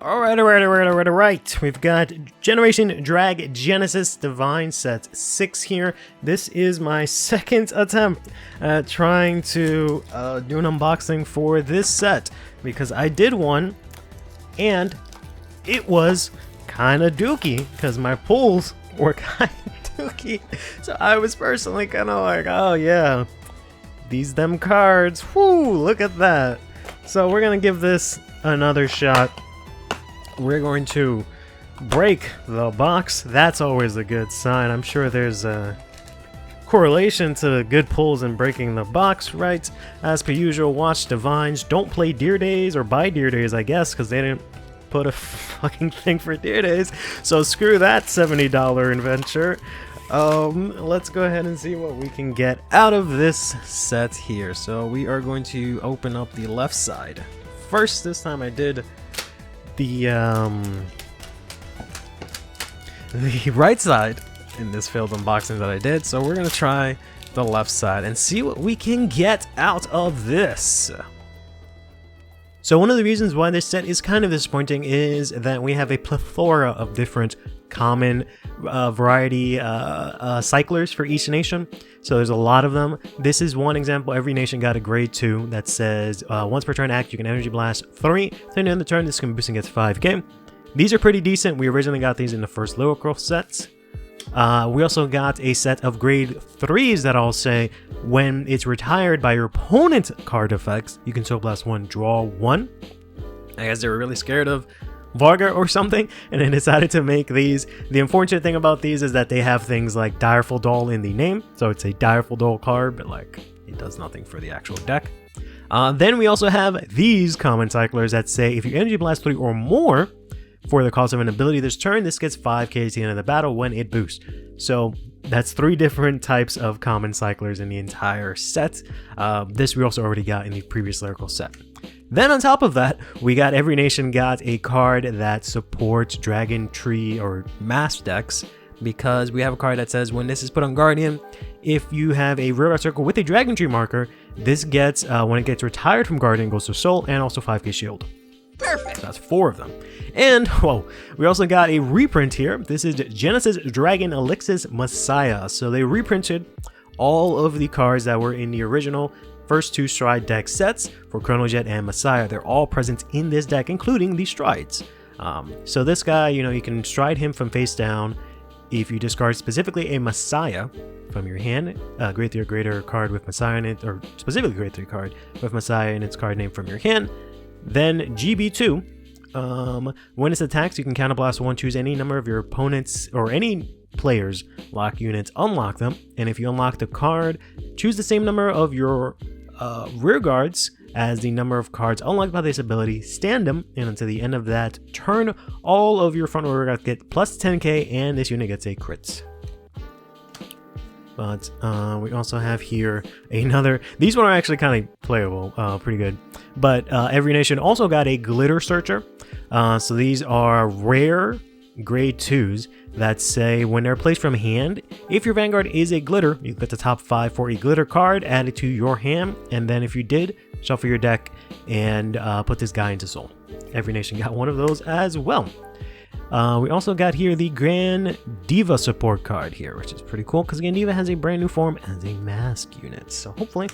Alright. We've got Generation Dragenesis Divine Set 6 here. This is my second attempt at trying to do an unboxing for this set, because I did one and it was kind of dookie because my pulls were kind of dookie. So I was personally kind of like, oh yeah, them cards, whoo, look at that. So we're gonna give this another shot. We're going to break the box. That's always a good sign. I'm sure there's a correlation to good pulls and breaking the box, right? As per usual, watch Divines. Don't play Deer Days, or buy Deer Days, I guess, because they didn't put a fucking thing for Deer Days. So screw that $70 adventure. Let's go ahead and see what we can get out of this set here. So we are going to open up the left side. First, this time I did the right side in this failed unboxing that I did, so we're gonna try the left side and see what we can get out of this. So one of the reasons why this set is kind of disappointing is that we have a plethora of different common variety cyclers for each nation. So there's a lot of them. This is one example. Every nation got a grade 2 that says once per turn act, you can energy blast 3. Then in the turn, this can boost and gets 5k. These are pretty decent. We originally got these in the first lyrical sets. We also got a set of grade 3s that all say when it's retired by your opponent card effects, you can Soul Blast 1, draw 1. I guess they were really scared of Vanguard or something, and they decided to make these. The unfortunate thing about these is that they have things like Direful Doll in the name, so it's a Direful Doll card, but like it does nothing for the actual deck. Then we also have these common cyclers that say if you energy blast 3 or more for the cost of an ability this turn, this gets 5k at the end of the battle when it boosts. So that's 3 different types of common cyclers in the entire set. This we also already got in the previous lyrical set. Then on top of that, we got every nation got a card that supports Dragon Tree or Mass decks, because we have a card that says when this is put on Guardian, if you have a rearguard circle with a Dragon Tree marker, this gets, when it gets retired from Guardian, goes to Soul and also 5k shield. Perfect. So that's 4 of them. And, whoa, we also got a reprint here. This is Genesis Dragenesis Messiah. So they reprinted all of the cards that were in the original first 2 Stride deck sets for Chronojet and Messiah. They're all present in this deck, including the Strides. So this guy, you know, you can Stride him from face down. If you discard specifically a Messiah from your hand, grade 3 or greater card with Messiah in it, or specifically grade 3 card with Messiah in its card name from your hand, then GB2, when it attacks, you can counterblast 1, choose any number of your opponents or any players lock units, unlock them, and if you unlock the card, choose the same number of your rear guards as the number of cards unlocked by this ability, stand them, and until the end of that turn, all of your front rear guards get plus 10k, and this unit gets a crit. But we also have here another. These one are actually kind of playable, pretty good. But every nation also got a glitter searcher. So these are rare grade 2s that say when they're placed from hand, if your Vanguard is a glitter, you get the top 5 for a glitter card added to your hand, and then if you did, shuffle your deck and put this guy into Soul. Every nation got one of those as well. We also got here the Grand Diva support card here, which is pretty cool because Grand Diva has a brand new form as a mask unit. So hopefully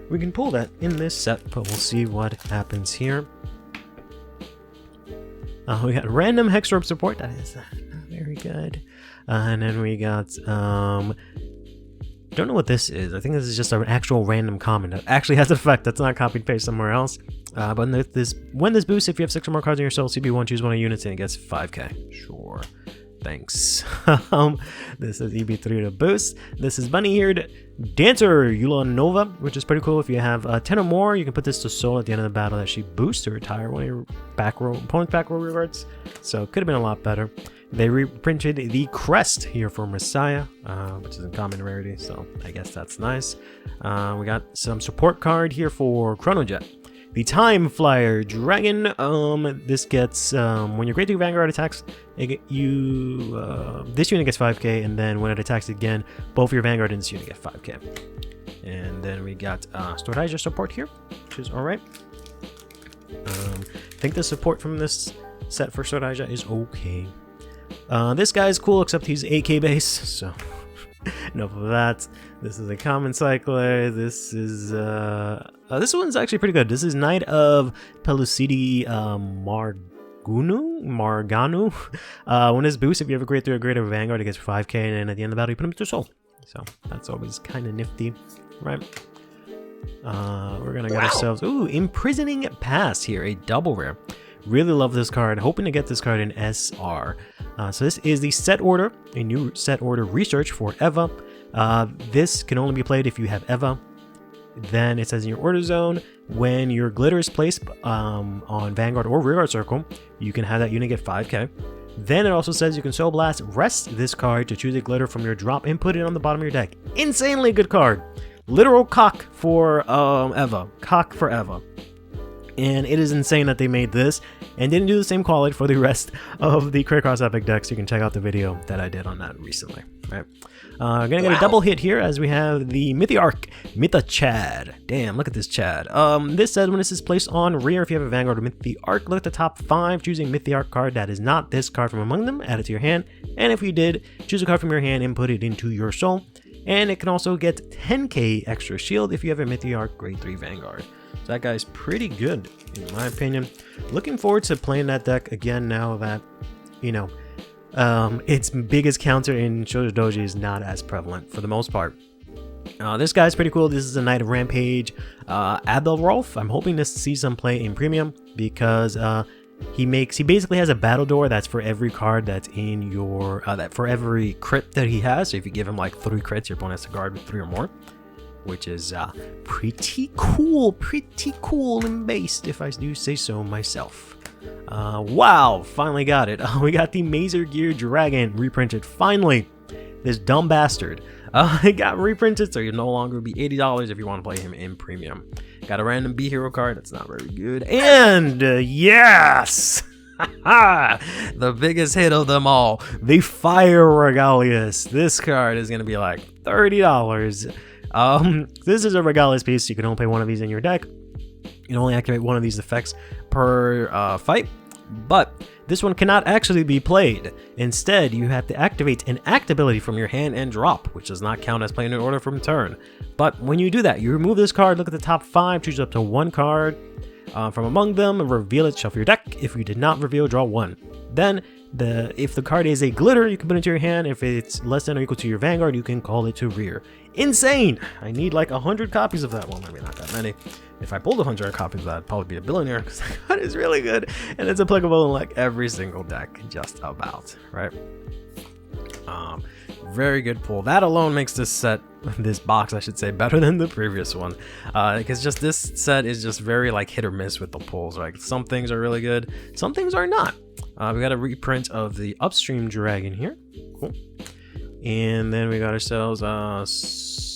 we can pull that in this set, but we'll see what happens here. We got random Hex Orb support. That is very good. And then we got, don't know what this is. I think this is just an actual random common that actually has an effect. That's not copied paste somewhere else. But when this boosts, if you have 6 or more cards in your Soul, CB1, choose one of your units and it gets 5k. Sure. Thanks. This is EB3 to boost. This is Bunny-Eared Dancer Nova, which is pretty cool. If you have 10 or more, you can put this to Soul at the end of the battle that she boosts to retire one of your opponent's back row rewards. So it could have been a lot better. They reprinted the crest here for Messiah, which is a common rarity, so I guess that's nice. We got some support card here for Chronojet. The Time Flyer Dragon, this gets, when your grade 2 Vanguard attacks, this unit gets 5k, and then when it attacks again, both your Vanguard and this unit get 5k. And then we got Storage support here, which is alright. I think the support from this set for Soraja is okay. This guy is cool, except he's AK base, so enough of that. This is a common cycler. This is this one's actually pretty good. This is Knight of Pelucidi Marganu. When this boosts, if you have a grade 3 or greater Vanguard, it gets 5k, and then at the end of the battle, you put him into soul. So that's always kind of nifty, right? We're gonna get ourselves Imprisoning Past here, a double rare. Really love this card. Hoping to get this card in SR. So this is the set order, a new set order research for Eva. This can only be played if you have Eva. Then it says in your order zone, when your glitter is placed on Vanguard or Rearguard Circle, you can have that unit get 5k. Then it also says you can Soul Blast, rest this card to choose a glitter from your drop and put it on the bottom of your deck. Insanely good card. Literal cock for Eva. Cock for Eva. And it is insane that they made this and didn't do the same quality for the rest of the Craycross Epic decks. You can check out the video that I did on that recently. Right? Gonna get a double hit here as we have the Mythiarch, Chad. Damn, look at this Chad. This says when this is placed on rear, if you have a Vanguard or Mythiarch, look at the top 5, choosing Mythiarch card that is not this card from among them, add it to your hand. And if you did, choose a card from your hand and put it into your soul. And it can also get 10k extra shield if you have a Mythiarch grade 3 Vanguard. So that guy's pretty good, in my opinion. Looking forward to playing that deck again now that, you know, its biggest counter in Shoujo Doji is not as prevalent for the most part. This guy's pretty cool. This is a Knight of Rampage, Adalrolf. I'm hoping to see some play in Premium because he basically has a battle door that's for every card that's in your for every crit that he has. So if you give him like 3 crits, your opponent has to guard with 3 or more, which is pretty cool and based, if I do say so myself. Wow, finally got it. We got the Mazer Gear Dragon reprinted, finally. This dumb bastard. It got reprinted, so you'll no longer be $80 if you want to play him in Premium. Got a random B Hero card, that's not very good. And yes! The biggest hit of them all, the Fire Regalius. This card is going to be like $30. This is a Regalius piece, so you can only play one of these in your deck. You can only activate one of these effects per fight, but this one cannot actually be played. Instead, you have to activate an act ability from your hand and drop, which does not count as playing in order from turn. But when you do that, you remove this card, look at the top 5, choose up to 1 card from among them, reveal it, shuffle your deck. If you did not reveal, draw 1. Then, if the card is a glitter, you can put it into your hand. If it's less than or equal to your Vanguard, you can call it to rear. Insane! I need like 100 copies of that. Well, maybe not that many. If I pulled 100 copies of that, I'd probably be a billionaire, because that card is really good, and it's applicable in like every single deck, just about, right? Very good pull. That alone makes this box, I should say, better than the previous one, because just this set is just very like hit or miss with the pulls. Like some things are really good, some things are not. We got a reprint of the Upstream Dragon here, cool. And then we got ourselves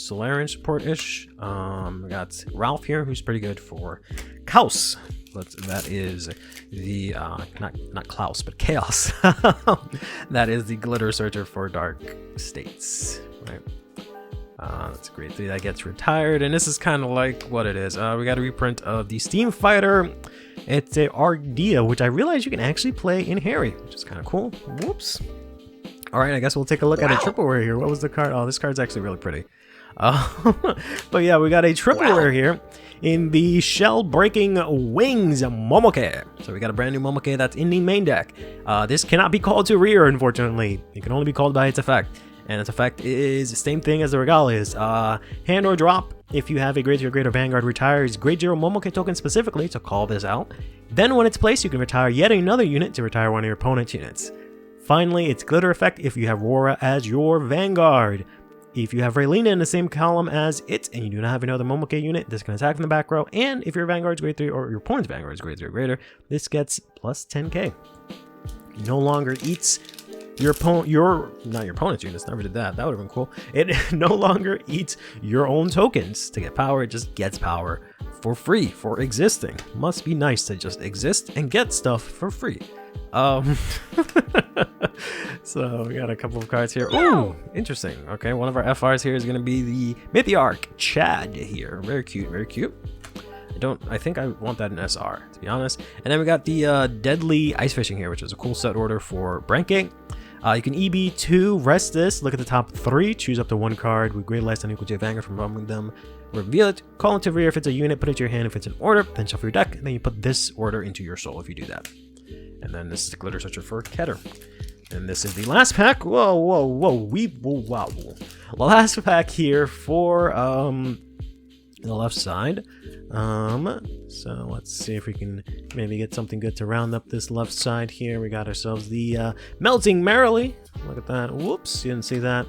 Solarian support-ish. We got Ralph here, who's pretty good for Chaos. But that is the not Klaus, but Chaos. That is the glitter searcher for dark states, right? That's a great 3 that gets retired, and this is kind of like what it is. We got a reprint of the Steam Fighter. It's a Ardea, which I realize you can actually play in Harry, which is kind of cool. Whoops. All right, I guess we'll take a look at a triple rare here. What was the card? Oh, this card's actually really pretty. But yeah, we got a triple rare here in the Shell Breaking Wings Momoke. So we got a brand new Momoke that's in the main deck. This cannot be called to rear, unfortunately. It can only be called by its effect. And its effect is the same thing as the Regalius. Hand or drop. If you have a grade 2 or greater Vanguard, retires grade 0 Momoke token specifically to call this out. Then when it's placed, you can retire yet another unit to retire one of your opponent's units. Finally, its glitter effect if you have Rora as your Vanguard. If you have Raylina in the same column as it, and you do not have another Momoke unit, this can attack from the back row. And if your Vanguard is grade 3 or your opponent's Vanguard is grade 3 or greater, this gets plus 10k. No longer eats your not your opponent's units, never did that. That would have been cool. It no longer eats your own tokens to get power. It just gets power for free for existing. Must be nice to just exist and get stuff for free. So we got a couple of cards here. Ooh, interesting. Okay, one of our FRs here is going to be the Mythiarch Chad here. Very cute, very cute. I think I want that in SR, to be honest. And then we got the Deadly Ice Fishing here, which is a cool set order for Branking. You can EB2, rest this, look at the top 3, choose up to 1 card with greater less than equal to Vanguard from among them, reveal it, call it to rear if it's a unit, put it to your hand if it's an order, then shuffle your deck, and then you put this order into your soul if you do that. And then this is the Glitter Searcher for Keter. And this is the last pack. Whoa, wow. Last pack here for the left side. So let's see if we can maybe get something good to round up this left side here. We got ourselves the Melting Merrily. Look at that. Whoops, you didn't see that.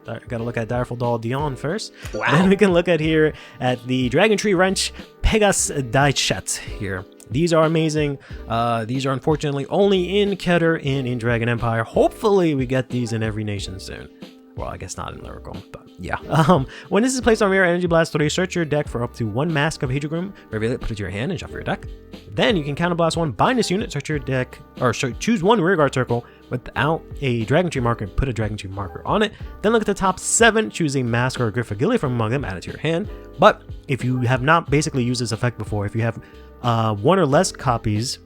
Gotta look at Direful Doll Dion first. Wow. Then we can look at here at the Dragon Tree Wrench Pegas Daichet here. These are amazing. These are unfortunately only in Keter and in Dragon Empire. Hopefully we get these in every nation soon. Well, I guess not in Lyrical, but yeah. When this is placed on rear, Energy Blast 3, search your deck for up to 1 Mask of Hadrogram, reveal it, put it to your hand, and shuffle your deck. Then you can Counterblast 1, bind this unit, search your deck, or choose 1 Rearguard circle without a Dragon Tree marker and put a Dragon Tree marker on it. Then look at the top 7, choose a Mask or a Griffagillia from among them, add it to your hand. But if you have not basically used this effect before, if you have 1 or less copies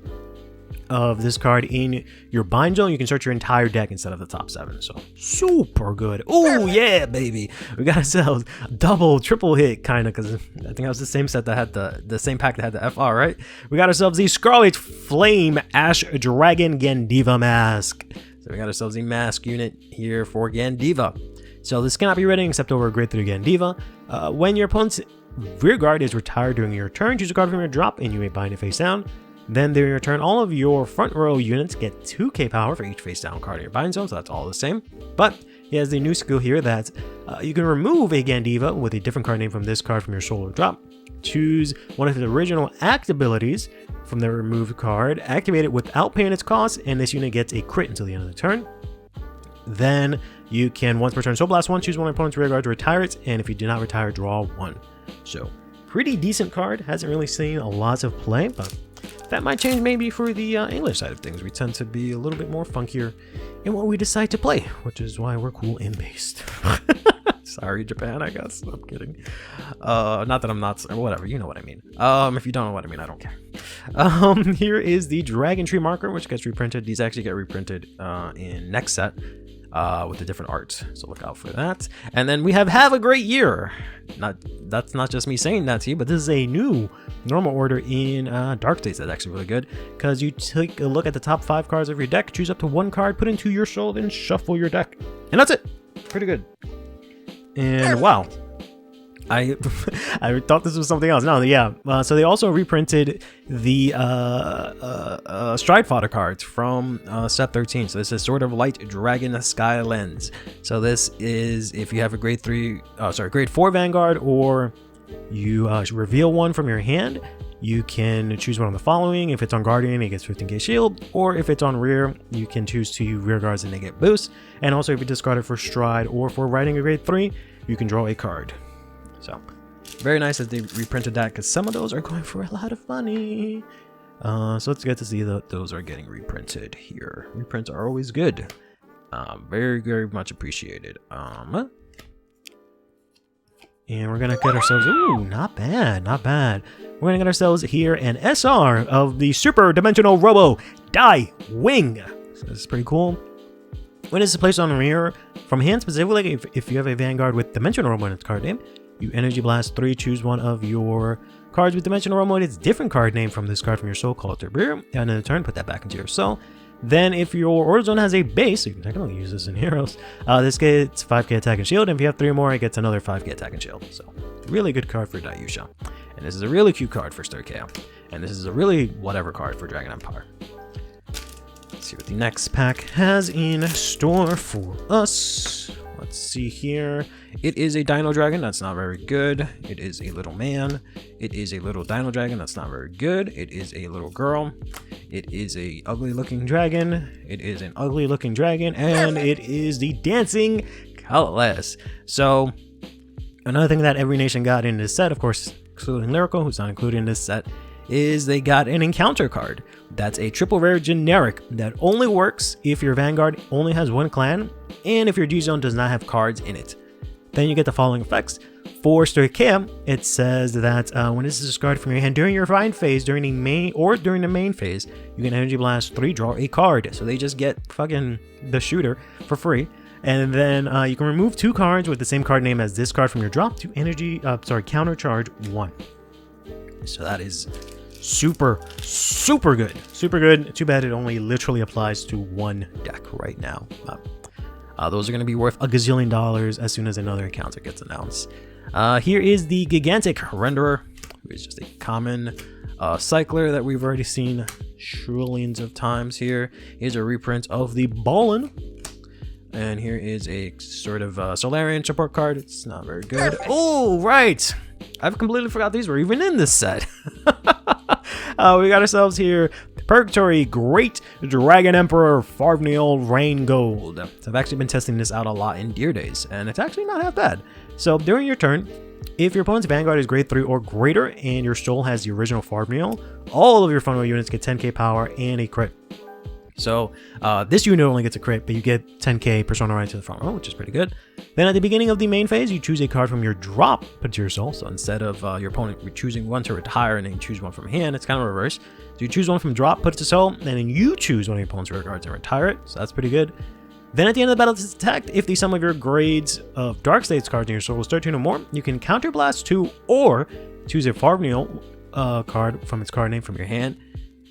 of this card in your bind zone, you can search your entire deck instead of the top 7. So super good. Oh yeah, baby, we got ourselves double, triple hit kind of, because I think that was the same set that had the same pack that had the FR, right? We got ourselves the Scarlet Flame Ash Dragon Gandiva mask. So we got ourselves a mask unit here for Gandiva. So this cannot be ready except over a grade 3 Gandiva. When your opponent's rearguard is retired during your turn, choose a card from your drop and you may bind it face down. Then during your turn, all of your front row units get 2k power for each face down card in your bind zone, so that's all the same. But he has the new skill here that you can remove a Gandiva with a different card name from this card from your soul or drop. Choose one of his original act abilities from the removed card, activate it without paying its cost, and this unit gets a crit until the end of the turn. Then you can, once per turn, Soul Blast 1, choose one of your opponent's rear guard to retire it, and if you do not retire, draw 1. So, pretty decent card. Hasn't really seen a lot of play, but that might change maybe for the English side of things. We tend to be a little bit more funkier in what we decide to play, which is why we're cool and based. Sorry, Japan, I guess. I'm kidding. Not that I'm not, whatever, you know what I mean. If you don't know what I mean, I don't care. Here is the Dragon Tree marker, which gets reprinted. These actually get reprinted in next set with a different art, so look out for that. And then we have a great year. That's not just me saying that to you, but this is a new normal order in Dark States that's actually really good, because you take a look at the top 5 cards of your deck, choose up to 1 card, put into your soul, then shuffle your deck, and that's it. Pretty good. And wow, I thought this was something else. No, yeah. So they also reprinted the Stride Fodder cards from set 13. So this is Sword of Light Dragon Sky Lens. So this is if you have a grade 4 Vanguard, or you reveal one from your hand, you can choose one of the following. If it's on Guardian, it gets 15k shield, or if it's on rear, you can choose 2 rear guards and they get boost. And also if you discard it for Stride or for riding a grade 3, you can draw a card. So very nice that they reprinted that, because some of those are going for a lot of money. So let's get to see that those are getting reprinted here. Reprints are always good. Very, very much appreciated. And we're gonna get ourselves, ooh, not bad, not bad. We're gonna get ourselves here an SR of the Super Dimensional Robo Die Wing. So this is pretty cool. When it's placed on rear from hand, specifically if you have a Vanguard with Dimensional Robo in its card name, you Energy Blast 3, choose one of your cards with Dimensional Robo in its different card name from this card from your soul, call it to rear, and in a turn, put that back into your soul. Then if your Order Zone has a base, you can technically use this in Heroes, this gets 5k attack and shield, and if you have 3 or more, it gets another 5k attack and shield. So, really good card for Dayusha. And this is a really cute card for Stir KO. And this is a really whatever card for Dragon Empire. Let's see what the next pack has in store for us. Let's see here. It is a Dino Dragon. That's not very good. It is a little man. It is a little Dino Dragon. That's not very good. It is a little girl. It is a ugly looking dragon. It is an ugly looking dragon. And it is the Dancing Colorless. So another thing that every nation got in this set, of course, excluding Lyrical, who's not included in this set, is they got an encounter card. That's a triple rare generic that only works if your Vanguard only has 1 clan and if your G-Zone does not have cards in it. Then you get the following effects. For Stoichea, it says that when this is discarded from your hand during your find phase, during the main phase, you can energy blast 3, draw a card. So they just get fucking the shooter for free. And then you can remove 2 cards with the same card name as this card from your drop to counter charge 1. So that is super good. Super good. Too bad it only literally applies to 1 deck right now. Those are going to be worth a gazillion dollars as soon as another encounter gets announced. Here is the Gigantic Renderer, who is just a common cycler that we've already seen trillions of times here. Here's a reprint of the Ballin. And here is a sort of Solarian support card. It's not very good. Oh, right! I've completely forgot these were even in this set. We got ourselves here Purgatory Great Dragon Emperor Farvniel Rain Gold. So I've actually been testing this out a lot in Deer Days, and it's actually not half bad. So during your turn, if your opponent's Vanguard is grade 3 or greater and your soul has the original Farvniel, all of your Farvniel units get 10k power and a crit. So this unit only gets a crit, but you get 10k Persona right to the front row, which is pretty good. Then at the beginning of the main phase, you choose a card from your drop, put to your soul. So instead of your opponent choosing one to retire and then you choose one from hand, it's kind of reverse. So you choose one from drop, put it to soul, and then you choose one of your opponent's rare cards and retire it. So that's pretty good. Then at the end of the battle, it's attacked. If the sum of your grades of Dark States cards in your soul is 13 or more, you can counterblast 2 or choose a Farvniel card from its card name from your hand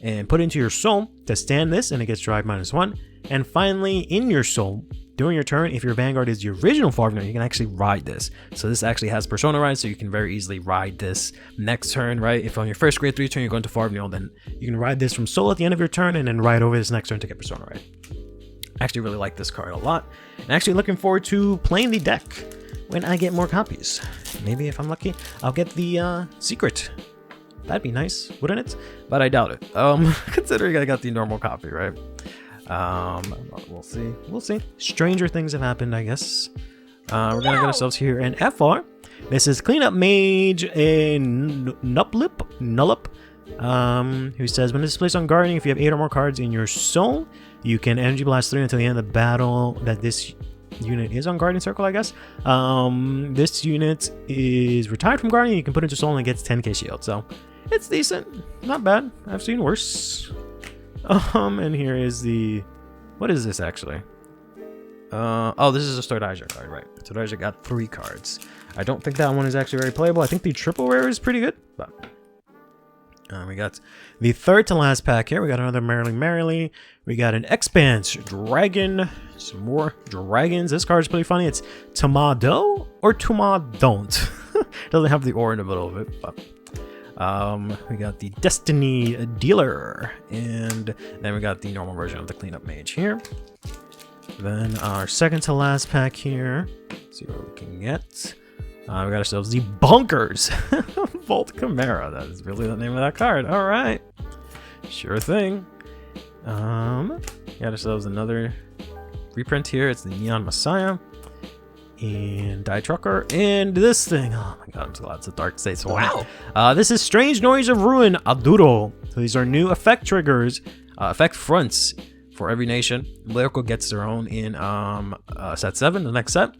and put it into your soul to stand this, and it gets drive -1. And finally, in your soul, during your turn, if your Vanguard is the original Farvniel, you can actually ride this. So this actually has Persona Ride, so you can very easily ride this next turn, right? If on your first grade 3 turn you're going to Farvniel, then you can ride this from soul at the end of your turn and then ride over this next turn to get Persona Ride. I actually really like this card a lot. And actually looking forward to playing the deck when I get more copies. Maybe if I'm lucky, I'll get the secret. That'd be nice, wouldn't it? But I doubt it. Considering I got the normal copy, right? We'll see. We'll see. Stranger things have happened, I guess. We're gonna get ourselves here an FR. This is Cleanup Mage in Nullup, who says when this is placed on guarding, if you have 8 or more cards in your soul, you can energy blast 3 until the end of the battle that this unit is on guardian circle, I guess. This unit is retired from guardian. You can put it into soul and it gets 10k shield. So it's decent, not bad. I've seen worse. And here is the, what is this actually? Oh, this is a Stordaija card, right? Stordaija got 3 cards. I don't think that one is actually very playable. I think the triple rare is pretty good, but we got the third to last pack here. We got another Merrily. We got an Expanse Dragon. Some more dragons. This card is pretty funny. It's Tomado or Tomadont. Doesn't have the or in the middle of it, but we got the Destiny Dealer, and then we got the normal version of the Cleanup Mage here. Then our second to last pack here. Let's see what we can get. We got ourselves the Bunkers Volt Chimera. That is really the name of that card. All right, sure thing. Got ourselves another reprint here. It's the Neon Messiah and Die Trucker, and this thing. Oh my god, I'm so glad it's a Dark States one. Wow. This is Strange Noise of Ruin Aduro. So these are new effect triggers, effect fronts for every nation. Lyrical gets their own in set 7, the next set.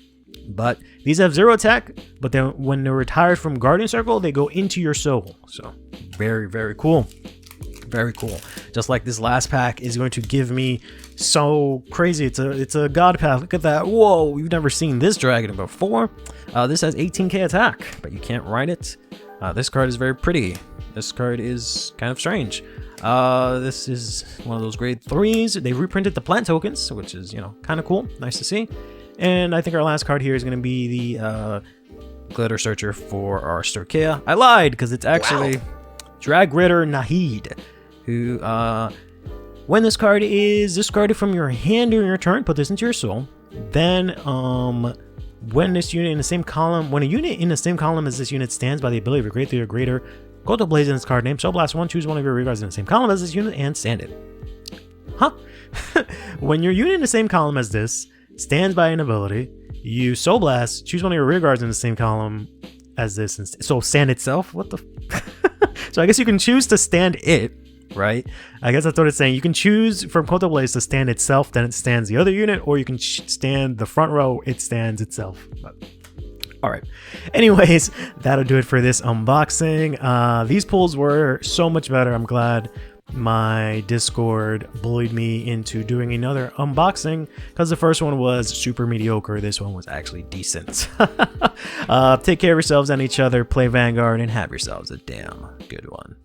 But these have 0 attack, but then when they're retired from Guardian Circle, they go into your soul. So very, very cool. Very cool. Just like this last pack is going to give me so crazy. It's a god pack. Look at that. Whoa, we've never seen this dragon before. This has 18k attack, but you can't ride it. This card is very pretty. This card is kind of strange. This is one of those grade 3s. They reprinted the plant tokens, which is, you know, kind of cool. Nice to see. And I think our last card here is going to be the Glitter Searcher for our Stoichea. I lied, because it's actually Dragritter Nahid, who, when this card is discarded from your hand during your turn, put this into your soul. Then, when this unit in the same column, when a unit in the same column as this unit stands by the ability of a grade 3 or greater, go to Blaze in its card name, Soul Blast 1, choose one of your rearguards in the same column as this unit, and stand it. Huh? When your unit in the same column as this stands by an ability, you Soul Blast, choose one of your rearguards in the same column as this, and so stand itself? What the So I guess you can choose to stand it, right? I guess that's what it's saying. You can choose from Koto Blaze to stand itself, then it stands the other unit, or you can stand the front row, it stands itself. But All right. Anyways, that'll do it for this unboxing. These pulls were so much better. I'm glad my Discord bullied me into doing another unboxing because the first one was super mediocre. This one was actually decent. Take care of yourselves and each other, play Vanguard, and have yourselves a damn good one.